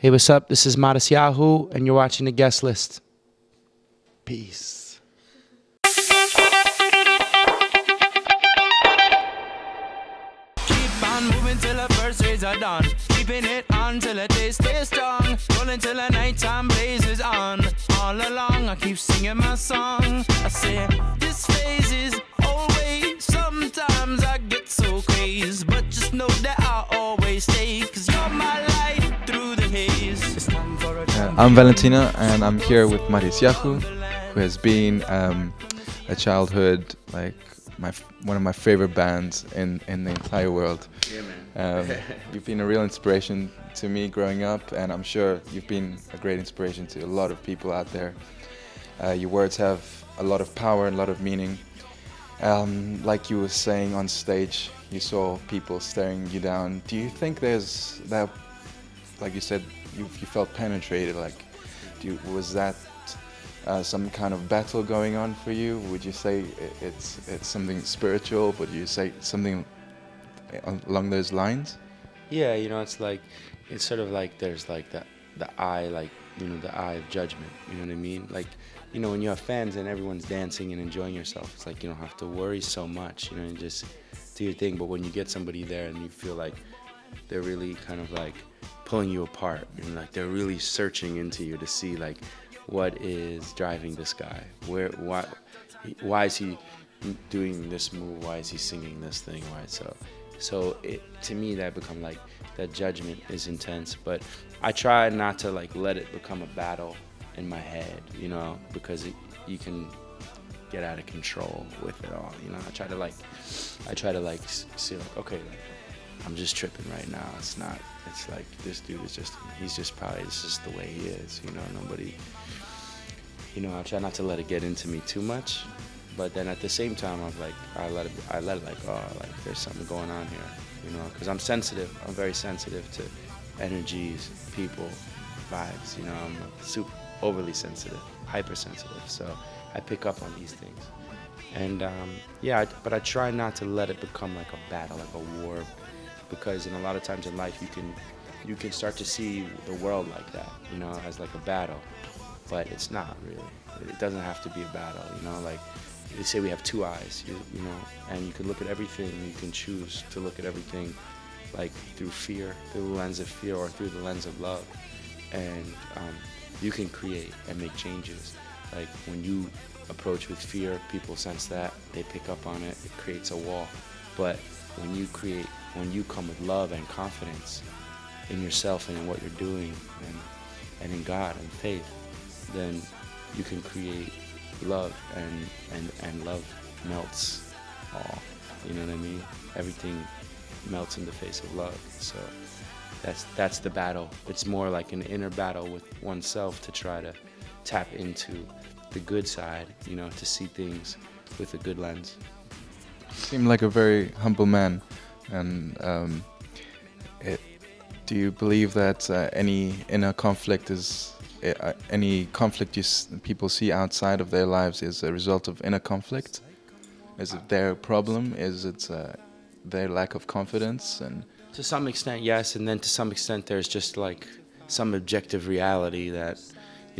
Hey, what's up? This is Matisyahu, and you're watching the Guest List. Peace. Keep on moving till the first rays are done. Keeping it on till the day stays strong. Rolling till the nighttime blazes on. All along I keep singing my song. I say this phase is always. Sometimes I get so crazy, but just know that I'll always stay. Cause you're my light through the haze. It's time for a I'm Valentina, and I'm here with Matisyahu, who has been a childhood, like one of my favorite bands in the entire world. Yeah, man. You've been a real inspiration to me growing up, and I'm sure you've been a great inspiration to a lot of people out there. Your words have a lot of power and a lot of meaning. Like you were saying on stage, you saw people staring you down. Do you think there's that, like you said, you felt penetrated? Like, was that some kind of battle going on for you? Would you say it's something spiritual? Would you say something along those lines? Yeah, it's sort of like there's like the eye, like, the eye of judgment. You know what I mean? Like, when you have fans and everyone's dancing and enjoying yourself, it's like you don't have to worry so much, and just do your thing. But when you get somebody there and you feel like they're really kind of like pulling you apart, like they're really searching into you to see like what is driving this guy, why is he doing this move, why is he singing this thing, why so to me that become like that judgment is intense. But I try not to like let it become a battle in my head, because you can get out of control with it all. I try to like see like, okay, like, I'm just tripping right now. It's like this dude is he's just the way he is, nobody, I try not to let it get into me too much, but then at the same time I let it like, oh, like there's something going on here, because I'm sensitive. I'm very sensitive to energies, people, vibes, I'm super overly sensitive, hypersensitive, so I pick up on these things. And but I try not to let it become like a battle, like a war, because in a lot of times in life you can start to see the world like that, as like a battle, but it's not really. It doesn't have to be a battle, like they say we have two eyes, and you can look at everything, you can choose to look at everything like through fear, through the lens of fear, or through the lens of love, and you can create and make changes. Like when you approach with fear, people sense that, they pick up on it, it creates a wall. But when you come with love and confidence in yourself and in what you're doing, and in God and faith, then you can create love, and love melts all. You know what I mean? Everything melts in the face of love. So that's the battle. It's more like an inner battle with oneself to try to tap into the good side, to see things with a good lens. You seem like a very humble man, and do you believe that any inner conflict is any conflict people see outside of their lives is a result of inner conflict? Is it their problem? Is it their lack of confidence? And to some extent, yes, and then to some extent there's just like some objective reality that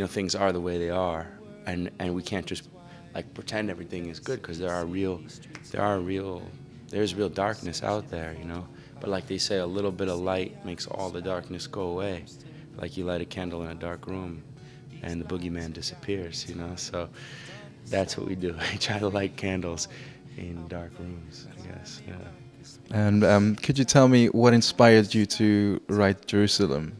things are the way they are, and we can't just like pretend everything is good, because there's real darkness out there, But like they say, a little bit of light makes all the darkness go away. Like you light a candle in a dark room, and the boogeyman disappears, So that's what we do. I try to light candles in dark rooms, I guess. Yeah. And could you tell me what inspired you to write Jerusalem?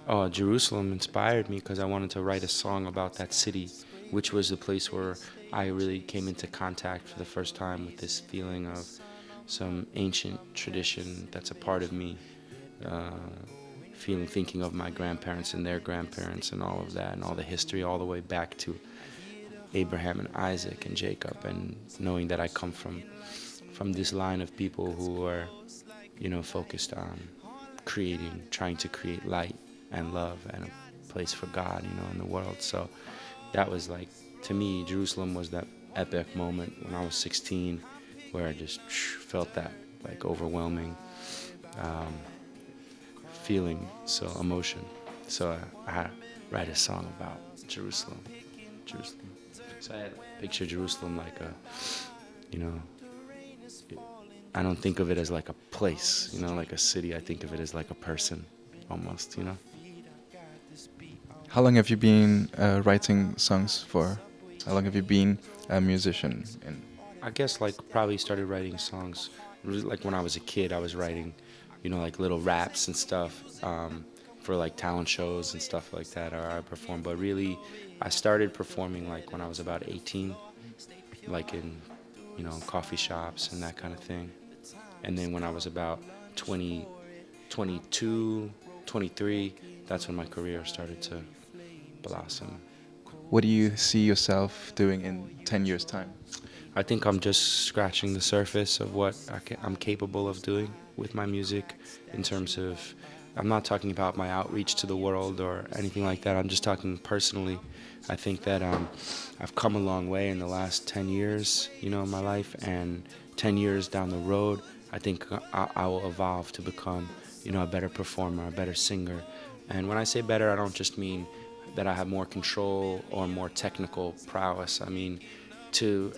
Oh, Jerusalem inspired me because I wanted to write a song about that city, which was the place where I really came into contact for the first time with this feeling of some ancient tradition that's a part of me, thinking of my grandparents and their grandparents and all of that, and all the history all the way back to Abraham and Isaac and Jacob, and knowing that I come from this line of people who are, focused on trying to create light and love and a place for God, in the world. So that was like, to me, Jerusalem was that epic moment when I was 16, where I just felt that like overwhelming feeling, so emotion. So I write a song about Jerusalem. So I picture Jerusalem like a, you know, I don't think of it as like a place, you know, like a city. I think of it as like a person, almost, you know. How long have you been writing songs for? How long have you been a musician? I guess like probably started writing songs like when I was a kid. I was writing, you know, like little raps and stuff for like talent shows and stuff like that, or I performed. But really, I started performing like when I was about 18, like in, you know, coffee shops and that kind of thing. And then when I was about 20, 22, 23, that's when my career started to blossom. What do you see yourself doing in 10 years' time? I think I'm just scratching the surface of what I'm capable of doing with my music in terms of, I'm not talking about my outreach to the world or anything like that. I'm just talking personally. I think that I've come a long way in the last 10 years, you know, in my life, and 10 years down the road, I think I will evolve to become, you know, a better performer, a better singer. And when I say better, I don't just mean that I have more control or more technical prowess. I mean,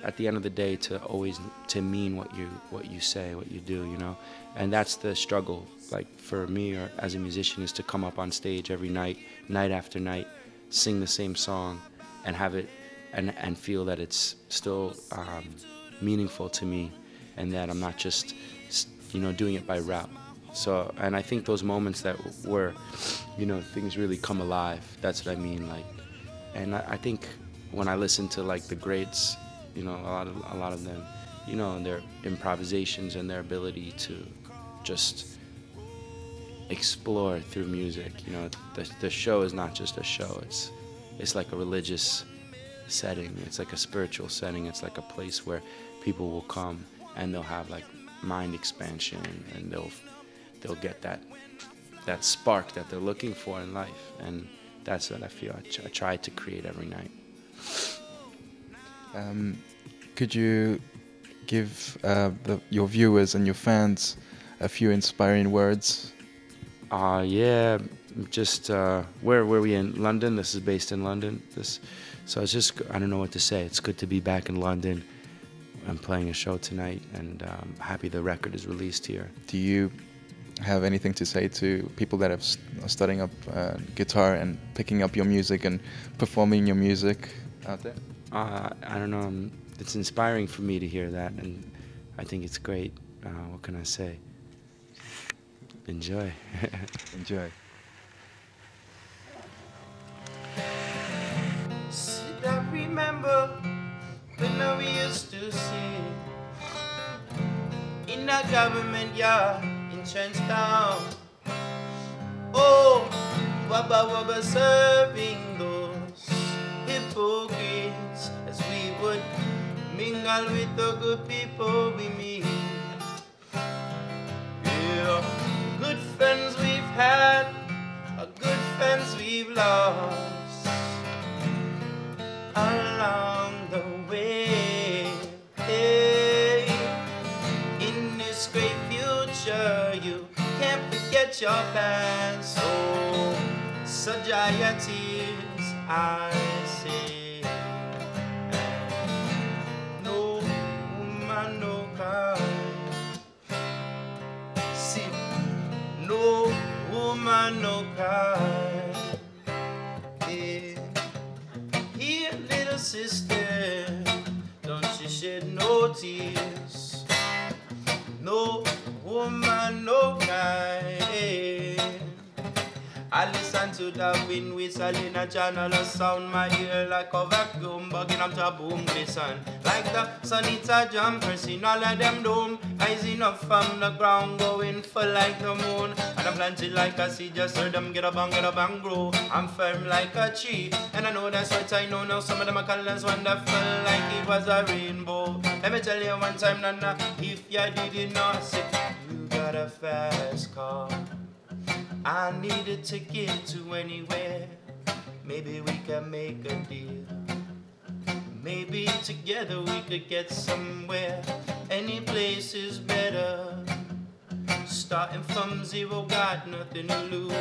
at the end of the day, to always to mean what you say, what you do, you know. And that's the struggle, like for me or as a musician, is to come up on stage every night, night after night, sing the same song, and have it, and feel that it's still meaningful to me, and that I'm not just, you know, doing it by route. So, and I think those moments that where, you know, things really come alive, that's what I mean, like, and I think when I listen to like the greats, you know, a lot of them, you know, and their improvisations and their ability to just explore through music, you know, the show is not just a show, it's like a religious setting, it's like a spiritual setting, it's like a place where people will come and they'll have like mind expansion, and they'll get that spark that they're looking for in life, and that's what I feel I try to create every night. Could you give your viewers and your fans a few inspiring words? Yeah, just where were we in London? This is based in London. So it's just, I don't know what to say. It's good to be back in London. I'm playing a show tonight, and I'm happy the record is released here. Do you have anything to say to people that are studying up guitar and picking up your music and performing your music out there? I don't know. It's inspiring for me to hear that, and I think it's great. What can I say? Enjoy. Enjoy. I remember when we used to sing in a government yard in Trenchtown. Oh, Wabba serving those hypocrites as we would mingle with the good people we meet. Yeah, good friends we've had, good friends we've lost along the way. Hey, in this great future, you can't forget your past. So, Sagittarius, I say, no woman, no kind. See, no woman, no kind. Yeah. Here, little sister, don't you shed no tears. No woman, no kind. I listen to the wind whistling a channel of sound, my ear like a vacuum, bugging up to a boom glisten. Like the sun, it's a jump, pressing all of them dome, rising up from the ground, going full like the moon. And I'm planted like a seed, just heard them get a bang, grow. I'm firm like a tree, and I know that's what I know now. Some of them are colors wonderful, like it was a rainbow. Let me tell you one time, Nana, if you didn't know, say, you got a fast car. I needed to get to anywhere. Maybe we can make a deal. Maybe together we could get somewhere. Any place is better. Starting from zero, got nothing to lose.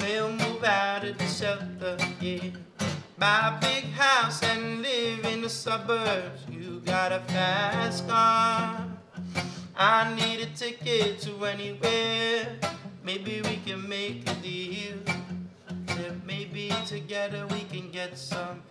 We'll move out out of the shelter, yeah. Buy a big house and live in the suburbs. You got a fast car. I need a ticket to anywhere. Maybe we can make a deal. Maybe together we can get some.